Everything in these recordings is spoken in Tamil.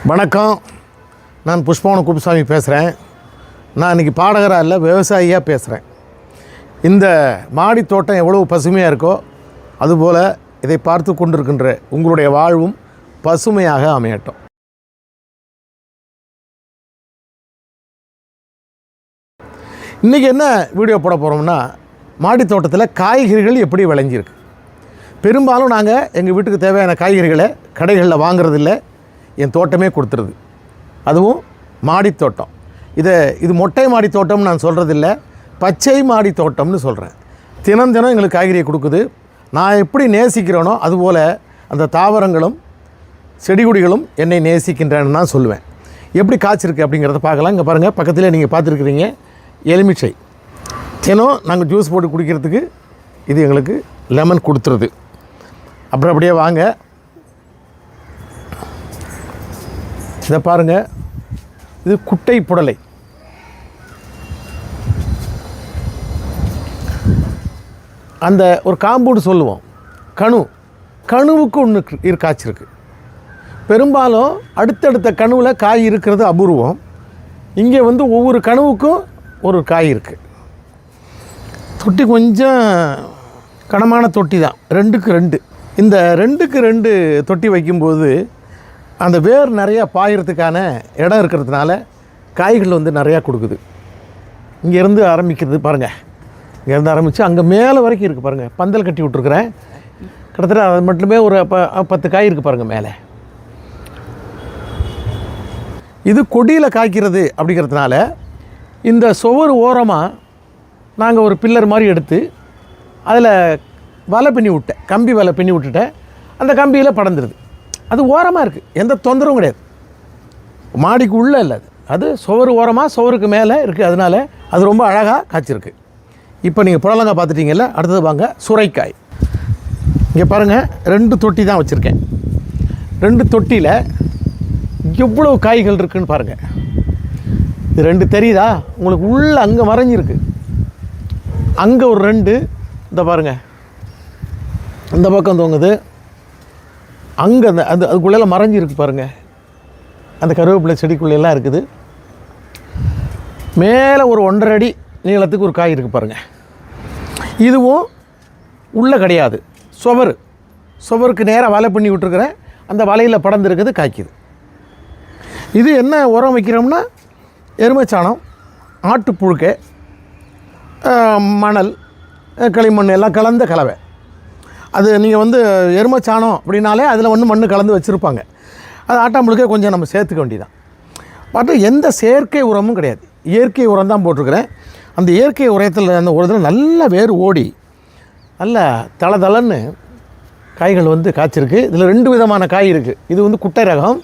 வணக்கம். நான் புஷ்பவனம் குப்புசாமி பேசுகிறேன். நான் இன்றைக்கி பாடகராக இல்லை, விவசாயியாக பேசுகிறேன். இந்த மாடி தோட்டம் எவ்வளோ பசுமையாக இருக்கோ அதுபோல் இதை பார்த்து கொண்டிருக்கின்ற உங்களுடைய வாழ்வும் பசுமையாக அமையட்டும். இன்றைக்கி என்ன வீடியோ போட போகிறோம்னா, மாடி தோட்டத்தில் காய்கறிகள் எப்படி விளைஞ்சிருக்கு. பெரும்பாலும் நாங்கள் எங்கள் வீட்டுக்கு தேவையான காய்கறிகளை கடைகளில் வாங்குறதில்ல, என் தோட்டமே கொடுத்துருது. அதுவும் மாடி தோட்டம். இது மொட்டை மாடி தோட்டம்னு நான் சொல்கிறதில்ல, பச்சை மாடி தோட்டம்னு சொல்கிறேன். தினம் தினம் எங்களுக்கு காய்கறியை கொடுக்குது. நான் எப்படி நேசிக்கிறேனோ அதுபோல் அந்த தாவரங்களும் செடி கொடிகளும் என்னை நேசிக்கின்றேன்னு தான் சொல்லுவேன். எப்படி காய்ச்சிருக்கு அப்படிங்கிறத பார்க்கலாம். இங்கே பாருங்கள், பக்கத்தில் நீங்கள் பார்த்துருக்குறீங்க எலுமிச்சை. தினம் நாங்கள் ஜூஸ் போட்டு குடிக்கிறதுக்கு இது எங்களுக்கு லெமன் கொடுத்துருது. அப்புறம் அப்படியே வாங்க, இதை பாருங்கள், இது குட்டை புடலை. அந்த ஒரு காம்பவுண்டு சொல்லுவோம், கணுவுக்கு ஒன்று காய்ச்சிருக்கு. பெரும்பாலும் அடுத்தடுத்த கணுவில் காய் இருக்கிறது அபூர்வம். இங்கே ஒவ்வொரு கணுவுக்கும் ஒரு காய் இருக்குது. தொட்டி கொஞ்சம் கனமான தொட்டி தான், 2க்கு 2. இந்த 2க்கு 2 தொட்டி வைக்கும்போது அந்த வேர் நிறையா பாயறதுக்கான இடம் இருக்கிறதுனால காய்கள் நிறையா கொடுக்குது. இங்கேருந்து ஆரம்பிக்கிறது பாருங்கள், இங்கேருந்து ஆரம்பித்து அங்கே மேலே வரைக்கும் இருக்குது பாருங்கள். பந்தல் கட்டி விட்ருக்குறேன். கிட்டத்தட்ட அது மட்டுமே ஒரு 10 காய் இருக்குது பாருங்கள் மேலே. இது கொடியில் காய்க்கிறது அப்படிங்கிறதுனால இந்த சுவர் ஓரமாக நாங்கள் ஒரு பில்லர் மாதிரி எடுத்து அதில் வலை பின்னி விட்டேன், கம்பி வலை பின்னி விட்டுட்டேன். அந்த கம்பியில் படந்துடுது. அது ஓரமாக இருக்குது, எந்த தொந்தரவும் கிடையாது. மாடிக்கு உள்ளே இல்லை, அது சுவர் ஓரமாக சுவருக்கு மேலே இருக்குது. அதனால் அது ரொம்ப அழகாக காய்ச்சிருக்கு. இப்போ நீங்கள் புடலங்காய் பார்த்துட்டிங்கல்ல, அடுத்தது வாங்க சுரைக்காய். இங்கே பாருங்கள், 2 தொட்டி தான் வச்சுருக்கேன். 2 தொட்டியில் எவ்வளோ காய்கள் இருக்குதுன்னு பாருங்கள். இது 2 தெரியுதா உங்களுக்கு? உள்ளே அங்கே மறைஞ்சிருக்கு, அங்கே ஒரு 2. இந்த பாருங்கள், இந்த பக்கம் தோங்குது, அங்கே அதுக்குள்ளே மறைஞ்சிருக்கு பாருங்கள். அந்த கருவேப்பிலை செடிக்குள்ளெல்லாம் இருக்குது. மேலே ஒரு 1.5 அடி நீளத்துக்கு ஒரு காய் இருக்குது பாருங்கள். இதுவும் உள்ளே கிடையாது, சுவருக்கு நேராக வலை பண்ணி விட்டுருக்குறேன். அந்த வலையில் படர்ந்துருக்குது, காய்க்குது. இது என்ன உரம் வைக்கிறோம்னா, எருமைச்சாணம், ஆட்டுப்புழுக்கை, மணல், களிமண் எல்லாம் கலந்த கலவை. அது நீங்கள் எருமைச்சாணம் அப்படின்னாலே அதில் மண் கலந்து வச்சுருப்பாங்க. அது ஆட்டாம்புழுக்கே கொஞ்சம் நம்ம சேர்த்துக்க வேண்டியதான். பட் எந்த செயற்கை உரமும் கிடையாது, இயற்கை உரம் தான் போட்டிருக்கிறேன். அந்த இயற்கை உரத்தில் அந்த ஒரு இதில் நல்ல வேர் ஓடி நல்ல தளன்னு காய்கள் காய்ச்சிருக்கு. இதில் 2 விதமான காய் இருக்குது. இது குட்டை ரகம்,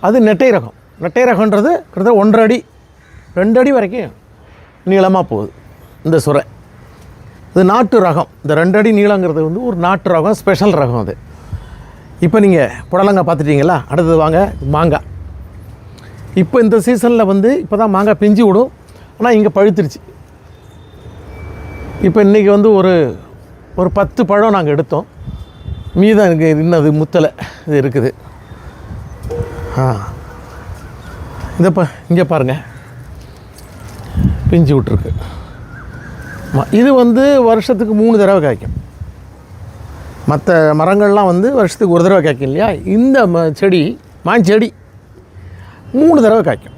அது நெட்டை ரகம். நெட்டை ரகன்றது கிட்டத்தட்ட 1.5 அடி 2 அடி வரைக்கும் நீளமாக போகுது இந்த சுரை. இது நாட்டு ரகம். இந்த 2 அடி நீளங்கிறது ஒரு நாட்டு ரகம், ஸ்பெஷல் ரகம் அது. இப்போ நீங்கள் புடலங்காய் பார்த்துட்டிங்களா, அடுத்தது வாங்க மாங்காய். இப்போ இந்த சீசனில் இப்போ தான் மாங்காய் பிஞ்சு விடும். ஆனால் இங்கே பழுத்துருச்சு. இப்போ இன்றைக்கி ஒரு 10 பழம் நாங்கள் எடுத்தோம். மீதம் எனக்கு இன்னும் அது முத்தலை இது இருக்குது. இதப்போ இங்கே பாருங்கள், பிஞ்சு விட்ருக்கு. இது வருஷத்துக்கு 3 தடவை காய்க்கும். மற்ற மரங்கள்லாம் வருஷத்துக்கு 1 தடவை காய்க்கும் இல்லையா. இந்த செடி மாஞ்செடி 3 தடவை காய்க்கும்,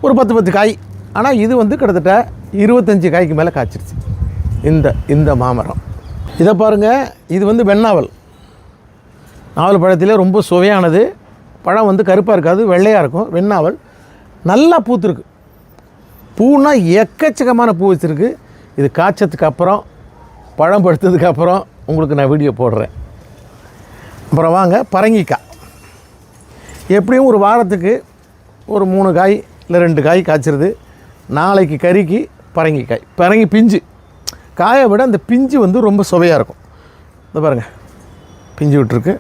ஒரு 10 காய். ஆனால் இது கிட்டத்தட்ட 25 காய்க்கு மேலே காய்ச்சிருச்சு இந்த மாமரம். இதை பாருங்கள், இது வெண்ணாவல். நாவல் பழத்திலே ரொம்ப சுவையானது. பழம் கருப்பாக இருக்காது, வெள்ளையாக இருக்கும். வெண்ணாவல் நல்லா பூத்துருக்கு. பூன்னா எக்கச்சக்கமான பூ வச்சுருக்கு. இது காய்ச்சதுக்கு அப்புறம், பழம் படுத்ததுக்கப்புறம் உங்களுக்கு நான் வீடியோ போடுறேன். அப்புறம் வாங்க பரங்கிக்காய். எப்படியும் ஒரு வாரத்துக்கு ஒரு 3 காய் இல்லை 2 காய் காய்ச்சிருது. நாளைக்கு கறிக்கு பரங்கிக்காய், பரங்கி பிஞ்சு. காயை விட அந்த பிஞ்சு ரொம்ப சுவையாக இருக்கும். இந்த பாருங்கள், பிஞ்சு விட்டுருக்கு.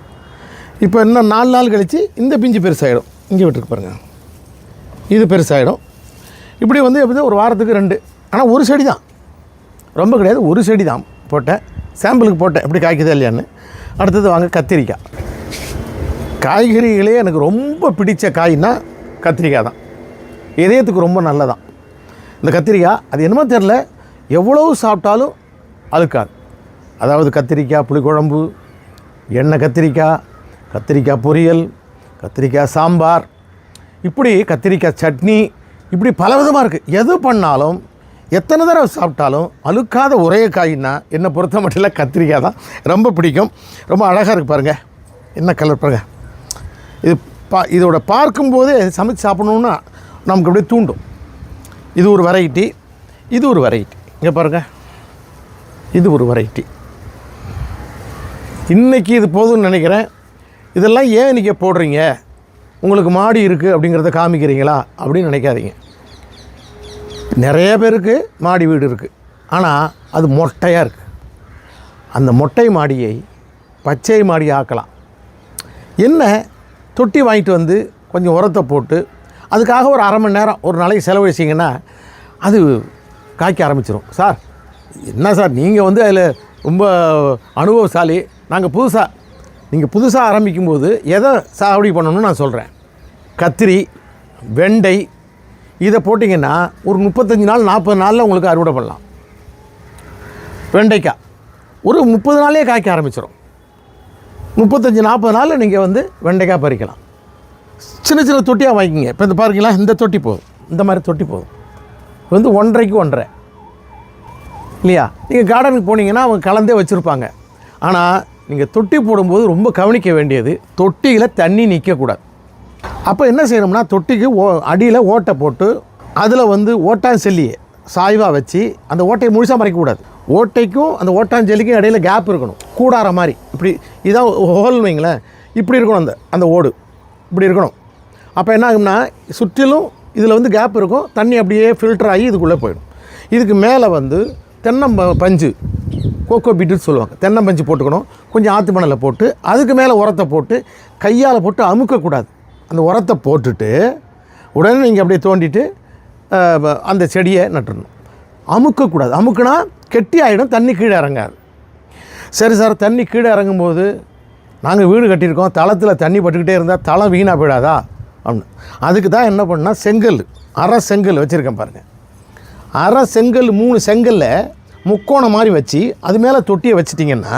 இப்போ இன்னும் 4 நாள் கழித்து இந்த பிஞ்சு பெருசாகிடும். இங்கே விட்டுருக்கு பாருங்கள், இது பெருசாகிடும். இப்படி எப்படி ஒரு வாரத்துக்கு 2. ஆனால் ஒரு செடி தான், ரொம்ப கிடையாது, ஒரு செடி தான் போட்டேன். சாம்பிளுக்கு போட்டேன் எப்படி காய்க்குதா இல்லையான்னு. அடுத்தது வாங்க கத்திரிக்காய். காய்கறிகளே எனக்கு ரொம்ப பிடித்த காய்னா கத்திரிக்காய் தான். இதயத்துக்கு ரொம்ப நல்லதான் இந்த கத்திரிக்காய். அது என்னமோ தெரில, எவ்வளவு சாப்பிட்டாலும் அழுக்காது. அதாவது கத்திரிக்காய் புளிக்குழம்பு, எண்ணெய் கத்திரிக்காய், கத்திரிக்காய் பொரியல், கத்திரிக்காய் சாம்பார், இப்படி கத்திரிக்காய் சட்னி, இப்படி பலவிதமாக இருக்குது. எது பண்ணாலும் எத்தனை தடவை சாப்பிட்டாலும் அழுக்காத ஒரே காய்னா என்னை பொறுத்த மட்டும் கத்திரிக்காய் தான். ரொம்ப பிடிக்கும். ரொம்ப அழகாக இருக்குது பாருங்கள், என்ன கலர் பாருங்கள். இது இதோட பார்க்கும்போதே சமைச்சு சாப்பிடணுன்னா நமக்கு அப்படியே தூண்டும். இது ஒரு வெரைட்டி, இது ஒரு வெரைட்டி. இங்கே பாருங்கள், இது ஒரு வெரைட்டி. இன்றைக்கி இது போதும்னு நினைக்கிறேன். இதெல்லாம் ஏன் இன்றைக்கி போடுறீங்க, உங்களுக்கு மாடி இருக்குது அப்படிங்கிறத காமிக்கிறீங்களா அப்படின்னு நினைக்காதீங்க. நிறைய பேருக்கு மாடி வீடு இருக்குது, ஆனால் அது மொட்டையாக இருக்குது. அந்த மொட்டை மாடியை பச்சை மாடி ஆக்கலாம். என்ன, தொட்டி வாங்கிட்டு வந்து கொஞ்சம் உரத்தை போட்டு அதுக்காக ஒரு அரை மணி நேரம் ஒரு நாளைக்கு செலவழிச்சிங்கன்னா அது காய்க்க ஆரம்பிச்சிடும். சார் என்ன சார் நீங்கள் வந்து அதில் ரொம்ப அனுபவசாலி, நாங்கள் நீங்கள் புதுசாக ஆரம்பிக்கும்போது எதை சாகுபடி பண்ணணும்னு நான் சொல்கிறேன். கத்திரி, வெண்டை, இதை போட்டிங்கன்னா ஒரு 35 நாள் 40 நாளில் உங்களுக்கு அறுவடை பண்ணலாம். வெண்டைக்காய் ஒரு 30 நாளே காய்க்க ஆரம்பிச்சிடும். 35-40 நாளில் நீங்கள் வந்து வெண்டைக்காய் பறிக்கலாம். சின்ன சின்ன தொட்டியாக வாங்கிக்கிங்க. இப்போ இந்த பாருங்களா, இந்த தொட்டி போதும், இந்த மாதிரி தொட்டி போதும். வந்து 1.5க்கு 1.5 இல்லையா. நீங்கள் கார்டனுக்கு போனீங்கன்னா அவங்க கலந்தே வச்சுருப்பாங்க. ஆனால் நீங்கள் தொட்டி போடும்போது ரொம்ப கவனிக்க வேண்டியது, தொட்டியில் தண்ணி நிற்கக்கூடாது. அப்போ என்ன செய்யணும்னா, தொட்டிக்கு அடியில் ஓட்டை போட்டு அதில் வந்து ஓட்டாஞ்செல்லியை சாய்வாக வச்சு அந்த ஓட்டையை முழுசாக மறைக்கக்கூடாது. ஓட்டைக்கும் அந்த ஓட்டாஞ்செல்லிக்கும் இடையில கேப் இருக்கணும், கூடார மாதிரி. இப்படி இதான் ஹோல் வைங்களேன், இப்படி இருக்கணும். அந்த ஓடு இப்படி இருக்கணும். அப்போ என்ன ஆகும்னா, சுற்றிலும் இதில் வந்து கேப் இருக்கும், தண்ணி அப்படியே ஃபில்டர் ஆகி இதுக்குள்ளே போயிடும். இதுக்கு மேலே வந்து தென்னம்பஞ்சு, கோகோ பீட்டுன்னு சொல்லுவாங்க, தென்னம்பஞ்சு போட்டுக்கணும். கொஞ்சம் ஆற்று மணலை போட்டு அதுக்கு மேலே உரத்தை போட்டு கையால் போட்டு அமுக்கக்கூடாது. அந்த உரத்தை போட்டுட்டு உடனே நீங்கள் அப்படியே தோண்டிட்டு அந்த செடியை நட்டுடணும். அமுக்கக்கூடாது. அமுக்குனா கெட்டி ஆகிடும், தண்ணி கீழே இறங்காது. சரி சார், தண்ணி கீழே இறங்கும்போது நாங்கள் வீடு கட்டியிருக்கோம், தளத்தில் தண்ணி பட்டுக்கிட்டே இருந்தால் தளம் வீணாக போயிடாதா அப்படின்னு. அதுக்கு தான் என்ன பண்ணால் செங்கல், அரை செங்கல் வச்சுருக்கேன் பாருங்கள். அரை செங்கல் 3 செங்கலில் முக்கோணம் மாதிரி வச்சு அது மேலே தொட்டியை வச்சிட்டிங்கன்னா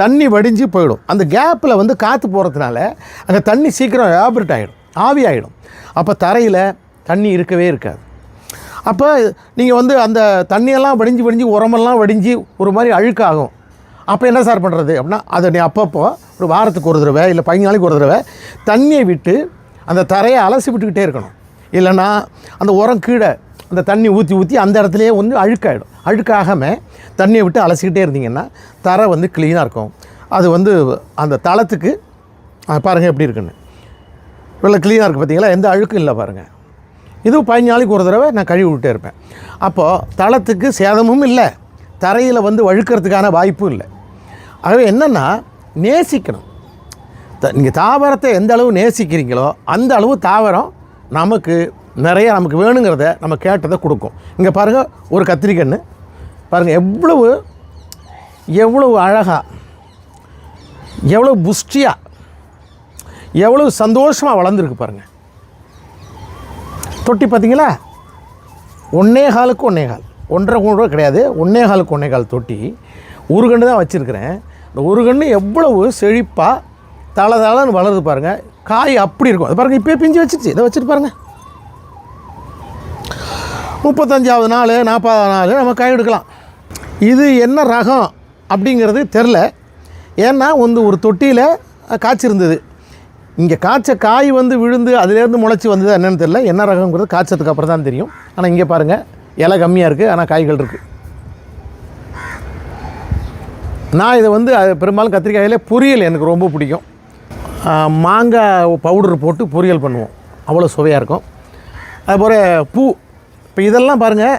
தண்ணி வடிஞ்சு போயிடும். அந்த கேப்பில் வந்து காற்று போகிறதுனால அங்கே தண்ணி சீக்கிரம் எவாபரேட் ஆகிடும், ஆவி ஆகிடும். அப்போ தரையில் தண்ணி இருக்கவே இருக்காது. அப்போ நீங்கள் வந்து அந்த தண்ணியெல்லாம் வடிஞ்சு உரமெல்லாம் வடிஞ்சு ஒரு மாதிரி அழுக்காகும். அப்போ என்ன சார் பண்ணுறது அப்படின்னா, அதை நீ அப்பப்போ ஒரு வாரத்துக்கு ஒரு தடவை இல்லை 15 நாளைக்கு ஒரு தடவை தண்ணியை விட்டு அந்த தரையை அலசி விட்டுக்கிட்டே இருக்கணும். இல்லைன்னா அந்த உரம் கீழே அந்த தண்ணி ஊற்றி அந்த இடத்துலையே வந்து அழுக்காகிடும். அழுக்காகாமல் தண்ணியை விட்டு அலசிக்கிட்டே இருந்தீங்கன்னா தரை வந்து க்ளீனாக இருக்கும். அது வந்து அந்த தளத்துக்கு பாருங்கள் எப்படி இருக்குன்னு, இவ்வளோ க்ளீனாக இருக்குது பார்த்தீங்களா, எந்த அழுக்கும் இல்லை பாருங்கள். இது 15 நாளைக்கு ஒரு தடவை நான் கழுவி விட்டே இருப்பேன். அப்போது தளத்துக்கு சேதமும் இல்லை, தரையில் வந்து வழுக்கிறதுக்கான வாய்ப்பும் இல்லை. ஆகவே என்னென்னா, நேசிக்கணும். நீங்கள் தாவரத்தை எந்த அளவு நேசிக்கிறீங்களோ அந்த அளவு தாவரம் நமக்கு நிறைய நமக்கு வேணுங்கிறத நம்ம கேட்டதை கொடுக்கும். இங்கே பாருங்கள், ஒரு கத்திரிக்கன்று பாருங்கள், எவ்வளவு அழகாக, எவ்வளோ புஷ்டியாக, எவ்வளோ சந்தோஷமாக வளர்ந்துருக்கு பாருங்கள். தொட்டி பார்த்தீங்களா, 1.25க்கு 1.25, 1.5 கிடையாது, 1.25க்கு 1.25 தொட்டி. ஒரு கன்று தான் வச்சுருக்கிறேன். இந்த ஒரு கன்று எவ்வளவு செழிப்பாக தளன்னு வளருது பாருங்கள். காய் அப்படி இருக்கும். அது பாருங்கள், இப்போயே பிஞ்சு வச்சுருச்சு. இதை வச்சுட்டு பாருங்கள், 35வது நாள் 40வது நாள் நம்ம காய் எடுக்கலாம். இது என்ன ரகம் அப்படிங்கிறது தெரில. ஏன்னா ஒரு தொட்டியில் காய்ச்சிருந்தது. இங்கே காய்ச்ச காய் வந்து விழுந்து அதிலேருந்து முளைச்சி வந்தது என்னென்னு தெரில. என்ன ரகங்கிறது காய்ச்சதுக்கு அப்புறம் தான் தெரியும். ஆனால் இங்கே பாருங்கள், இலை கம்மியாக இருக்குது, ஆனால் காய்கள் இருக்குது. நான் இதை வந்து பெரும்பாலும் கத்திரிக்காயிலே பொரியல் எனக்கு ரொம்ப பிடிக்கும். மாங்காய் பவுடர் போட்டு பொரியல் பண்ணுவோம், அவ்வளோ சுவையாக இருக்கும். அதுபோல் பூ, இப்போ இதெல்லாம் பாருங்கள்,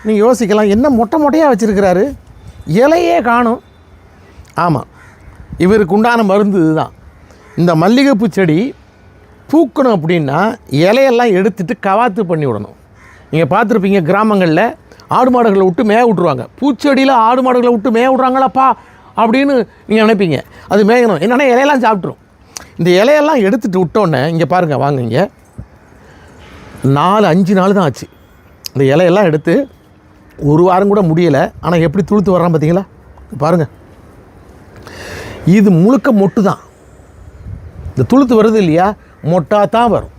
நீங்கள் யோசிக்கலாம், என்ன மொட்டையாக வச்சுருக்கிறாரு, இலையே காணும். ஆமாம், இவருக்கு உண்டான மருந்து இதுதான். இந்த மல்லிகைப்பூ செடி பூக்கணும் அப்படின்னா இலையெல்லாம் எடுத்துகிட்டு கவாத்து பண்ணி விடணும். நீங்கள் பார்த்துருப்பீங்க, கிராமங்களில் ஆடு மாடுகளை விட்டு மேய விட்ருவாங்க. பூச்செடியில் ஆடு மாடுகளை விட்டு மேய விட்றாங்களாப்பா அப்படின்னு நீங்கள் நினைப்பீங்க. அது மேயணும், என்னென்னா இலையெல்லாம் சாப்பிட்ரும். இந்த இலையெல்லாம் எடுத்துகிட்டு விட்டோன்னே இங்கே பாருங்கள், வாங்க இங்கே 4-5 நாள் தான் ஆச்சு. இந்த இலையெல்லாம் எடுத்து ஒரு வாரம் கூட முடியலை. ஆனால் எப்படி துளுத்து வர்றான் பார்த்தீங்களா? பாருங்கள், இது முழுக்க மொட்டு தான். இந்த துளுத்து வருது இல்லையா, மொட்டாக தான் வரும்.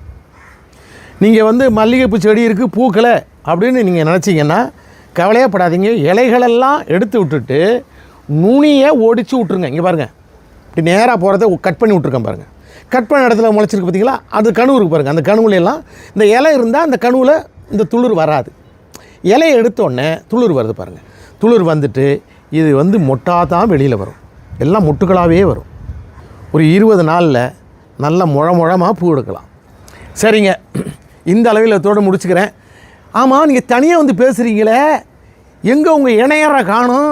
நீங்கள் வந்து மல்லிகைப்பூ செடி இருக்குது பூக்களை அப்படின்னு நீங்கள் நினச்சிங்கன்னா கவலையே படாதீங்க. இலைகளெல்லாம் எடுத்து விட்டுட்டு நுனியை ஒடிச்சு விட்ருங்க. இங்கே பாருங்கள், இப்படி நேராக போகிறத கட் பண்ணி விட்ருக்கேன் பாருங்கள். கட் பண்ண இடத்துல முளைச்சிருக்கு பார்த்தீங்களா, அது கனவு இருக்குது பாருங்கள். அந்த கனவுலையெல்லாம் இந்த இலை இருந்தால் அந்த கனவில் இந்த துளிர் வராது. இலையை எடுத்தோடனே துளிர் வருது பாருங்கள். துளிர் வந்துட்டு இது வந்து மொட்டாக தான் வெளியில் வரும். எல்லாம் மொட்டுக்களாகவே வரும். ஒரு 20 நாளில் நல்ல முழமாக பூ எடுக்கலாம். சரிங்க, இந்த அளவில் இதோடு முடிச்சுக்கிறேன். ஆமாம், நீங்கள் தனியாக வந்து பேசுகிறீங்களே, எங்கே உங்கள் இணையரை காணும்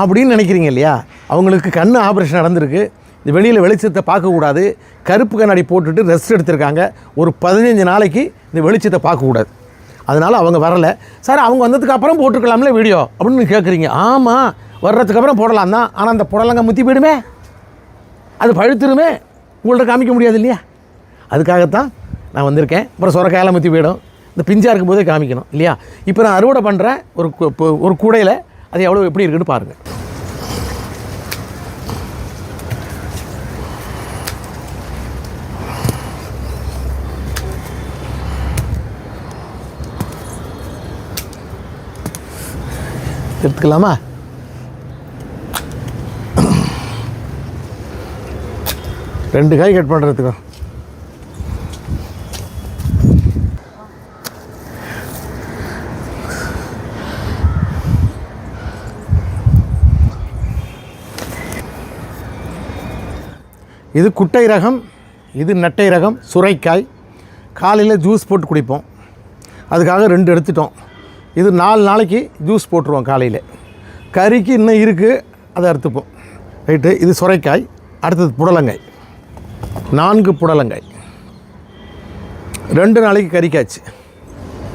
அப்படின்னு நினைக்கிறீங்க இல்லையா? அவங்களுக்கு கண் ஆப்ரேஷன் நடந்திருக்கு. இந்த வெளியில் வெளிச்சத்தை பார்க்கக்கூடாது. கருப்பு கண்ணாடி போட்டுட்டு ரெஸ்ட் எடுத்திருக்காங்க. ஒரு 15 நாளைக்கு இந்த வெளிச்சத்தை பார்க்கக்கூடாது. அதனால் அவங்க வரலை. சார், அவங்க வந்ததுக்கு அப்புறம் போட்டுருக்கலாம்ல வீடியோ அப்படின்னு கேட்குறீங்க. ஆமாம், வர்றதுக்கு அப்புறம் போடலாம் தான். ஆனால் அந்த புடலங்க முத்தி போயிடுமே, அது பழுத்துருமே, உங்கள்கிட்ட காமிக்க முடியாது இல்லையா? அதுக்காகத்தான் நான் வந்திருக்கேன். அப்புறம் சொரக்காயெல்லாம் முத்தி போயிடும். இந்த பிஞ்சாக இருக்கும் போதே காமிக்கணும் இல்லையா? இப்போ நான் அறுவடை பண்ணுறேன் ஒரு கூடையில். அது எவ்வளோ எப்படி இருக்குன்னு பாருங்கள். எடுத்துக்கலாமா? ரெண்டு காய் கட் பண்ணுறதுக்கு இது குட்டை ரகம், இது நட்டை ரகம். சுரைக்காய் காலையில் ஜூஸ் போட்டு குடிப்போம். அதுக்காக 2 எடுத்துட்டோம். இது 4 நாளைக்கு ஜூஸ் போட்டுருவோம் காலையில். கறிக்கு இன்னும் இருக்குது, அதை அறுத்துப்போம். ரைட்டு, இது சுரைக்காய். அடுத்தது புடலங்காய், 4 புடலங்காய். 2 நாளைக்கு கறிக்காய்ச்சி.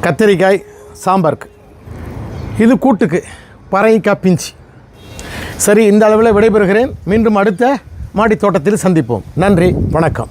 கத்திரிக்காய் சாம்பாருக்கு. இது கூட்டுக்கு பறைக்காய் பிஞ்சி. சரி, இந்த அளவில் விடைபெறுகிறேன். மீண்டும் அடுத்த மாடி தோட்டத்தில் சந்திப்போம். நன்றி, வணக்கம்.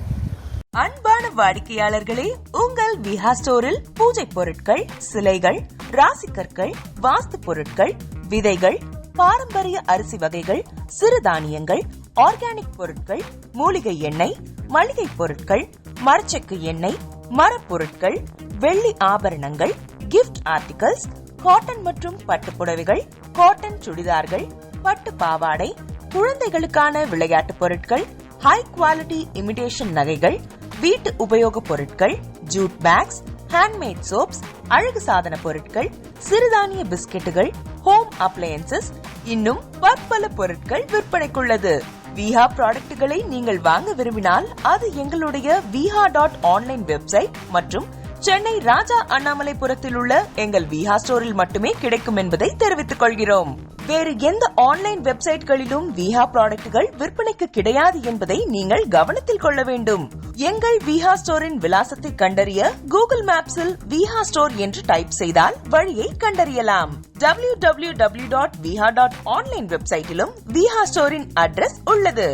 அன்பான வாடிக்கையாளர்களே, உங்கள் விஹா ஸ்டோரில் பூஜை பொருட்கள், சிலைகள், ராசிக்கற்கள், வாஸ்து பொருட்கள், விதைகள், பாரம்பரிய அரிசி வகைகள், சிறுதானியங்கள், ஆர்கானிக் பொருட்கள், மூலிகை எண்ணெய், மளிகை பொருட்கள், மரச்செக்கு எண்ணெய், மரப்பொருட்கள், வெள்ளி ஆபரணங்கள், கிஃப்ட் ஆர்டிகல்ஸ், காட்டன் மற்றும் பட்டு புடவைகள், காட்டன் சுடிதார்கள், பட்டு பாவாடை, குழந்தைகளுக்கான விளையாட்டு பொருட்கள், ஹை குவாலிட்டி இமிடேஷன் நகைகள், வீட்டு உபயோக பொருட்கள், ஜூட் பேக்ஸ், ஹேண்ட்மேட் சோப்ஸ், அழகு சாதன பொருட்கள், சிறுதானிய பிஸ்கெட்டுகள், ஹோம் அப்ளையன்சஸ், இன்னும் பற்பல பொருட்கள் விற்பனைக்குள்ளது. விஹா ப்ராடக்ட்களை நீங்கள் வாங்க விரும்பினால் அது எங்களுடைய viha.online வெப்சைட் மற்றும் சென்னை ராஜா அண்ணாமலைபுரத்தில் உள்ள எங்கள் விஹா ஸ்டோரில் மட்டுமே கிடைக்கும் என்பதை தெரிவித்துக் கொள்கிறோம். வேறு எந்த ஆன்லைன் வெப்சைட்களிலும் விஹா ப்ராடக்ட்கள் விற்பனைக்கு கிடையாது என்பதை நீங்கள் கவனத்தில் கொள்ள வேண்டும். எங்கள் விஹா ஸ்டோரின் விலாசத்தை கண்டறிய கூகுள் மேப்ஸில் விஹா ஸ்டோர் என்று டைப் செய்தால் வழியை கண்டறியலாம். www.viha.online வெப்சைட்டிலும் விஹா ஸ்டோரின் அட்ரஸ் உள்ளது.